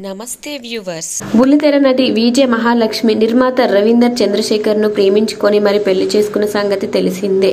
నమస్తే వ్యూవర్స్. బుల్లితెర నటి విజే మహాలక్ష్మి నిర్మాత రవీందర్ చంద్రశేఖర్ ను ప్రేమించుకొని మరి పెళ్లి చేసుకున్న సంగతి తెలిసిందే.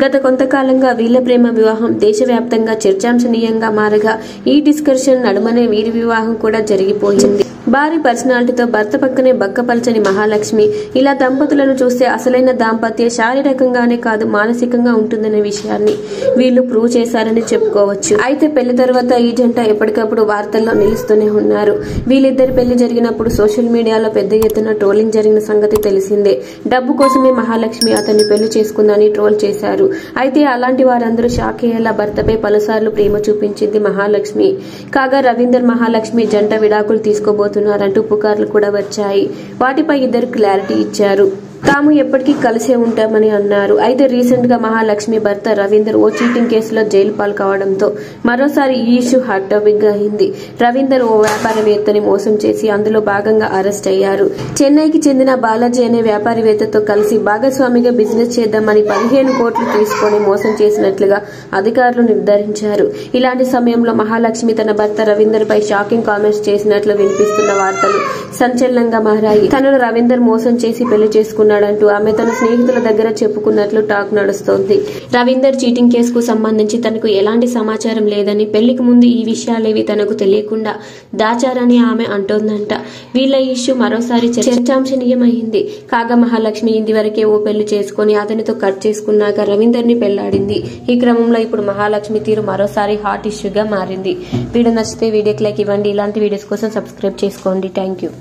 గత కొంతకాలంగా వీళ్ల ప్రేమ వివాహం దేశవ్యాప్తంగా చర్చాంశనీయంగా మారగా ఈ డిస్కషన్ నడుమనే వీరి వివాహం కూడా జరిగిపోయింది. భారీ పర్సనాలిటీతో భర్త పక్కనే బక్కపల్చని మహాలక్ష్మి ఇలా దంపతులను చూస్తే అసలైన దాంపత్య శారీరకంగానే కాదు మానసికంగా ఉంటుందనే విషయాన్ని వీళ్లు ప్రూవ్ చేశారని చెప్పుకోవచ్చు. అయితే పెళ్లి తర్వాత ఈ జంట ఎప్పటికప్పుడు వార్తల్లో నిలుస్తూనే ఉన్నారు. వీళ్ళిద్దరి పెళ్లి జరిగినప్పుడు సోషల్ మీడియాలో పెద్ద ఎత్తున ట్రోలింగ్ జరిగిన సంగతి తెలిసిందే. డబ్బు కోసమే మహాలక్ష్మి అతన్ని పెళ్లి చేసుకుందని ట్రోల్ చేశారు. అయితే అలాంటి వారందరూ షాక్ అయ్యేలా భర్తపై పలుసార్లు ప్రేమ చూపించింది మహాలక్ష్మి. కాగా రవీందర్ మహాలక్ష్మి జంట విడాకులు తీసుకోబోతున్నారంటూ పుకార్లు కూడా వచ్చాయి. వాటిపై ఇద్దరు క్లారిటీ ఇచ్చారు. తాము ఎప్పటికీ కలిసే ఉంటామని అన్నారు. అయితే రీసెంట్ గా మహాలక్ష్మి భర్త రవీందర్ ఓ చీటింగ్ కేసులో జైలు పాలు కావడంతో మరోసారి ఈ ఇష్యూ హాట్ టాపిక్ గా అయింది. రవీందర్ ఓ వ్యాపారవేత్తని మోసం చేసి అందులో భాగంగా అరెస్ట్ అయ్యారు. చెన్నైకి చెందిన బాలాజీ అనే వ్యాపారవేత్తతో కలిసి భాగస్వామిగా బిజినెస్ చేద్దామని 15 కోట్లు తీసుకొని మోసం చేసినట్లుగా అధికారులు నిర్ధారించారు. ఇలాంటి సమయంలో మహాలక్ష్మి తన భర్త రవీందర్ పై షాకింగ్ కామెంట్స్ చేసినట్లు వినిపిస్తున్న వార్తలు సంచలనంగా మారాయి. తనను రవీందర్ మోసం చేసి పెళ్లి చేసుకున్నాడు అంటూ ఆమె తన స్నేహితుల దగ్గర చెప్పుకున్నట్లు టాక్ నడుస్తోంది. రవీందర్ చీటింగ్ కేసుకు సంబంధించి తనకు ఎలాంటి సమాచారం లేదని, పెళ్లికి ముందు ఈ విషయాలేవి తనకు తెలియకుండా దాచారని ఆమె అంటోందంట. వీళ్ల ఇష్యూ మరోసారి చర్చాంశనీయమైంది. కాగా మహాలక్ష్మి ఇందివరకే ఓ పెళ్లి చేసుకుని అతనితో కట్ చేసుకున్నాక రవీందర్ ని పెళ్లాడింది. ఈ క్రమంలో ఇప్పుడు మహాలక్ష్మి తీరు మరోసారి హాట్ ఇష్యూగా మారింది. వీడియో నచ్చితే వీడియోకి లైక్ ఇవ్వండి. ఇలాంటి వీడియోస్ కోసం సబ్స్క్రైబ్ చేసుకోండి. Thank you.